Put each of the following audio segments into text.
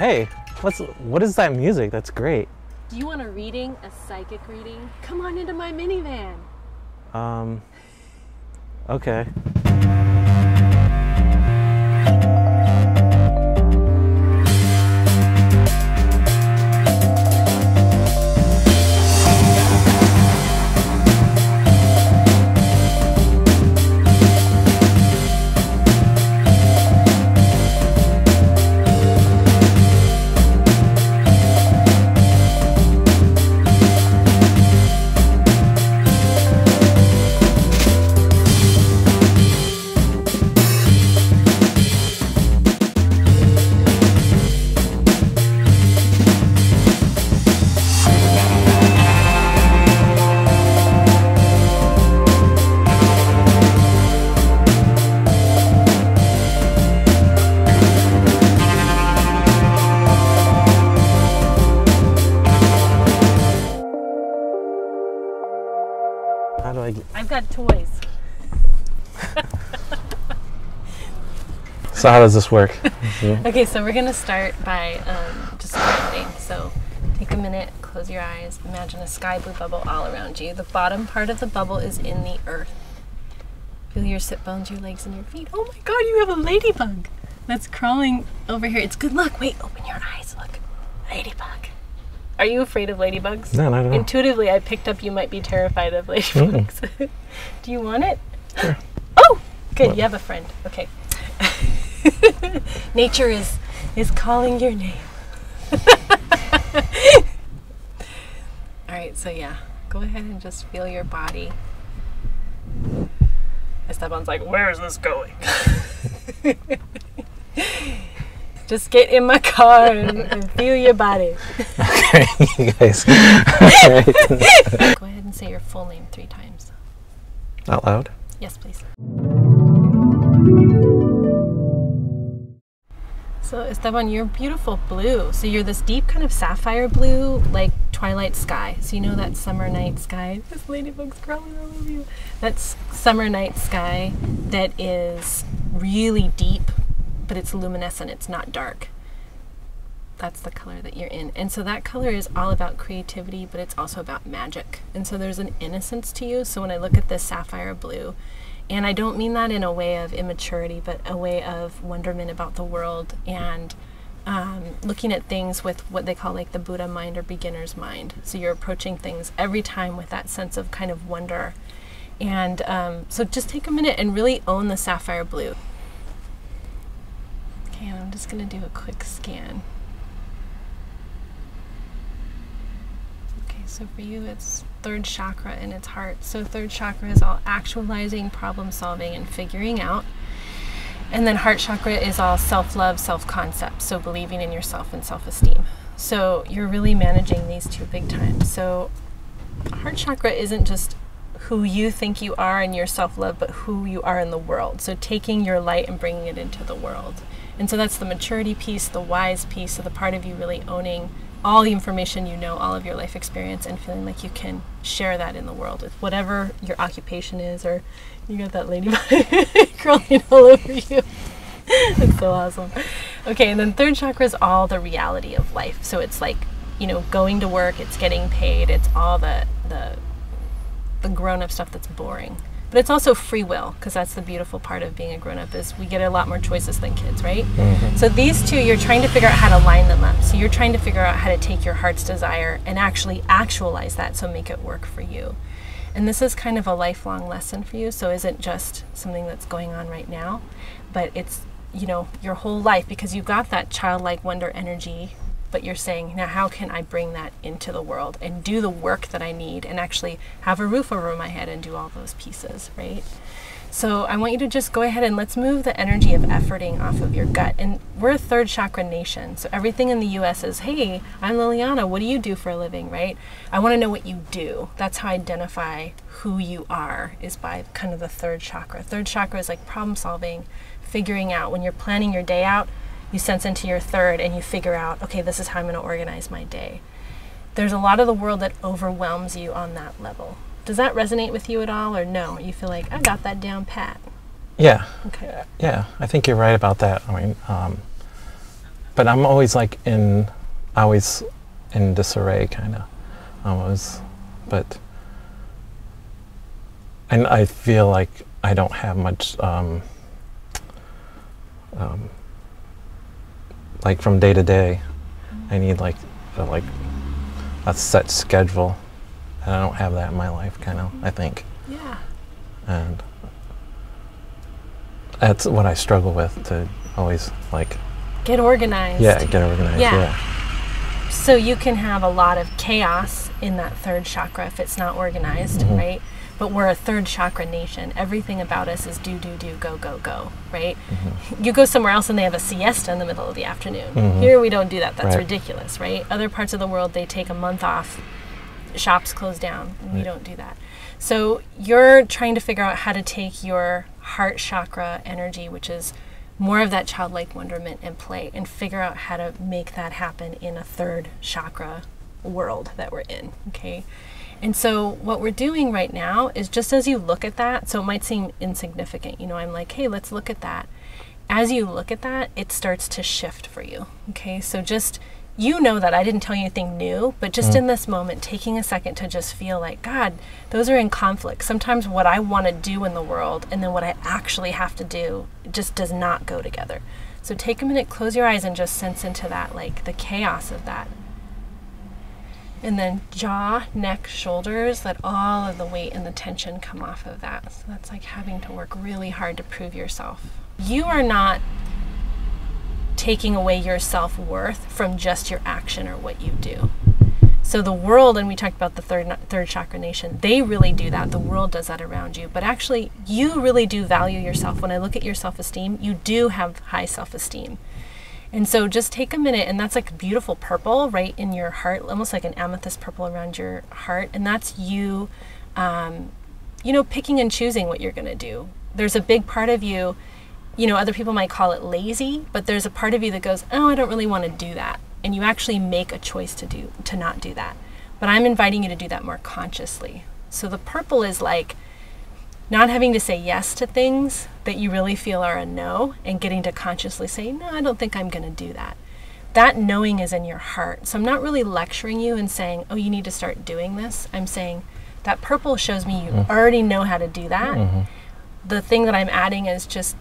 Hey, what is that music? That's great. Do you want a reading, a psychic reading? Come on into my minivan. Okay. How do I get... I've got toys. So how does this work? Okay, so we're gonna start by just grounding. So take a minute, close your eyes, imagine a sky blue bubble all around you. The bottom part of the bubble is in the earth. Feel your sit bones, your legs, and your feet. Oh my God, you have a ladybug that's crawling over here. It's good luck. Wait, open your eyes, look. Ladybug. Are you afraid of ladybugs? No, not at all. Intuitively, I picked up you might be terrified of ladybugs. Do you want it? Sure. Oh, good. Well, you have a friend. Okay. Nature is calling your name. All right, so yeah, go ahead and just feel your body. Esteban's like, where is this going? Just get in my car and feel your body. Okay, you guys. All right. Go ahead and say your full name 3 times. Out loud? Yes, please. So Esteban, you're beautiful blue. So you're this deep kind of sapphire blue, like twilight sky. So you know that summer night sky. This ladybug's crawling all over you. That's summer night sky that is really deep, but it's luminescent, it's not dark. That's the color that you're in. And so that color is all about creativity, but it's also about magic. And so there's an innocence to you. So when I look at this sapphire blue, and I don't mean that in a way of immaturity, but a way of wonderment about the world and looking at things with what they call like the Buddha mind or beginner's mind. So you're approaching things every time with that sense of kind of wonder. And so just take a minute and really own the sapphire blue. Okay, and I'm just going to do a quick scan. Okay, so for you it's third chakra in its heart. So third chakra is all actualizing, problem solving, and figuring out. And then heart chakra is all self-love, self-concept, so believing in yourself and self-esteem. So you're really managing these 2 big times. So heart chakra isn't just who you think you are in your self-love, but who you are in the world. So taking your light and bringing it into the world. And so that's the maturity piece, the wise piece, so the part of you really owning all the information you know, all of your life experience, and feeling like you can share that in the world with whatever your occupation is, or you got that ladybug crawling all over you. That's so awesome. Okay, and then third chakra is all the reality of life. So it's like, you know, going to work, it's getting paid, it's all the grown-up stuff that's boring. But it's also free will, because that's the beautiful part of being a grown-up, is we get a lot more choices than kids, right? Mm-hmm. So these 2, you're trying to figure out how to line them up. So you're trying to figure out how to take your heart's desire and actually actualize that, so make it work for you. And this is kind of a lifelong lesson for you, so it isn't just something that's going on right now, but it's, you know, your whole life, because you've got that childlike wonder energy, but you're saying, now how can I bring that into the world and do the work that I need and actually have a roof over my head and do all those pieces, right? So I want you to just go ahead and let's move the energy of efforting off of your gut. And we're a third chakra nation. So everything in the US is, hey, I'm Liliana, what do you do for a living, right? I want to know what you do. That's how I identify who you are, is by kind of the third chakra. Third chakra is like problem solving, figuring out. When you're planning your day out, you sense into your third and you figure out, okay, this is how I'm going to organize my day. There's a lot of the world that overwhelms you on that level. Does that resonate with you at all, or no? You feel like, I got that down pat. Yeah. Okay. Yeah, I think you're right about that. I mean, but I'm always like always in disarray, kind of, always. But and I feel like I don't have much, like from day to day. I need like a set schedule, and I don't have that in my life, kind of. I think. Yeah. And that's what I struggle with, to always like get organized. Yeah, get organized. Yeah. So you can have a lot of chaos in that third chakra if it's not organized, right? But we're a third chakra nation. Everything about us is do, go, go, right? You go somewhere else and they have a siesta in the middle of the afternoon. Here we don't do that. That's ridiculous, right? Other parts of the world, they take a month off. Shops close down. We don't do that. So you're trying to figure out how to take your heart chakra energy, which is more of that childlike wonderment and play, and figure out how to make that happen in a third chakra world that we're in, okay? And so what we're doing right now is, just as you look at that, so it might seem insignificant, you know, I'm like, hey, let's look at that. As you look at that, it starts to shift for you, okay? So just, you know that I didn't tell you anything new, but just in this moment, taking a second to just feel like, God, those are in conflict. Sometimes what I want to do in the world and then what I actually have to do just does not go together. So take a minute, close your eyes, and just sense into that, like the chaos of that. And then jaw, neck, shoulders, let all of the weight and the tension come off of that. So that's like having to work really hard to prove yourself. You are not taking away your self-worth from just your action or what you do. So the world, and we talked about the third chakra nation, they really do that. The world does that around you. But actually, you really do value yourself. When I look at your self-esteem, you do have high self-esteem. And so just take a minute, and that's like beautiful purple right in your heart, almost like an amethyst purple around your heart. And that's you, you know, picking and choosing what you're going to do. There's a big part of you, you know, other people might call it lazy, but there's a part of you that goes, oh, I don't really want to do that. And you actually make a choice to not do that. But I'm inviting you to do that more consciously. So the purple is like not having to say yes to things that you really feel are a no, and getting to consciously say, no, I don't think I'm going to do that. That knowing is in your heart. So I'm not really lecturing you and saying, oh, you need to start doing this. I'm saying that purple shows me you already know how to do that. The thing that I'm adding is just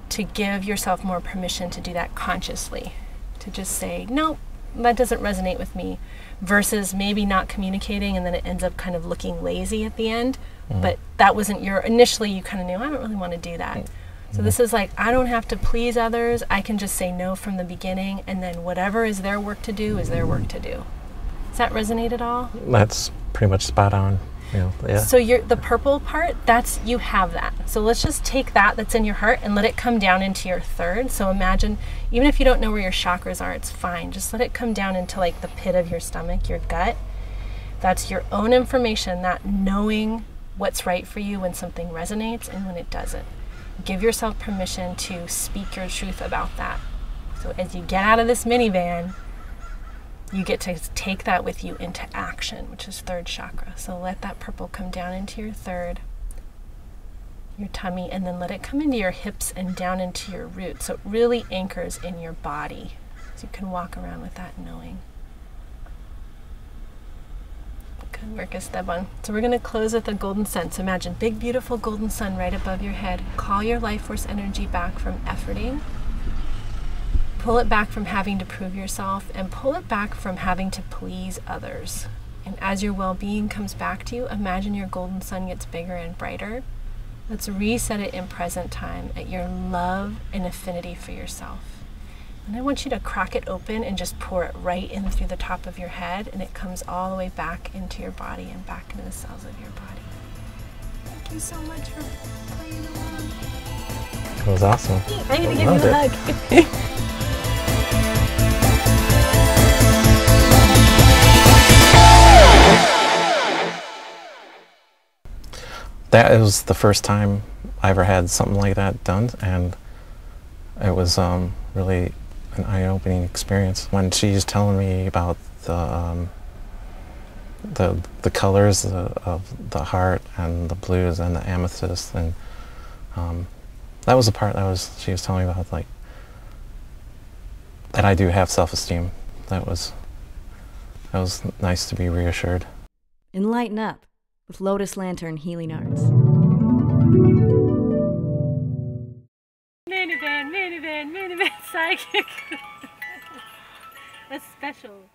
to give yourself more permission to do that consciously. To just say, no, that doesn't resonate with me, versus maybe not communicating and then it ends up kind of looking lazy at the end. But that wasn't your, initially you kind of knew, I don't really want to do that. So this is like, I don't have to please others. I can just say no from the beginning, and then whatever is their work to do is their work to do. Does that resonate at all? That's pretty much spot on. Yeah. So the purple part, that's, you have that. So let's just take that that's in your heart and let it come down into your third. So imagine, even if you don't know where your chakras are, it's fine. Just let it come down into like the pit of your stomach, your gut. That's your own information, that knowing what's right for you when something resonates and when it doesn't. Give yourself permission to speak your truth about that. So as you get out of this minivan, you get to take that with you into action, which is third chakra. So let that purple come down into your third, your tummy, and then let it come into your hips and down into your root. So it really anchors in your body. So you can walk around with that knowing. Good work, Esteban. So we're going to close with a golden sun. So imagine big, beautiful golden sun right above your head. Call your life force energy back from efforting. Pull it back from having to prove yourself, and pull it back from having to please others. And as your well-being comes back to you, imagine your golden sun gets bigger and brighter. Let's reset it in present time at your love and affinity for yourself. And I want you to crack it open and just pour it right in through the top of your head, and it comes all the way back into your body and back into the cells of your body. Thank you so much for playing along. It was awesome. I'm going to give you a hug. That was the first time I ever had something like that done, and it was really an eye-opening experience. When she's telling me about the colors of the heart and the blues and the amethyst, and that was the part that she was telling me about, like that I do have self-esteem. That was nice to be reassured. Enlighten up with Lotus Lantern Healing Arts. Minivan, psychic. That's special.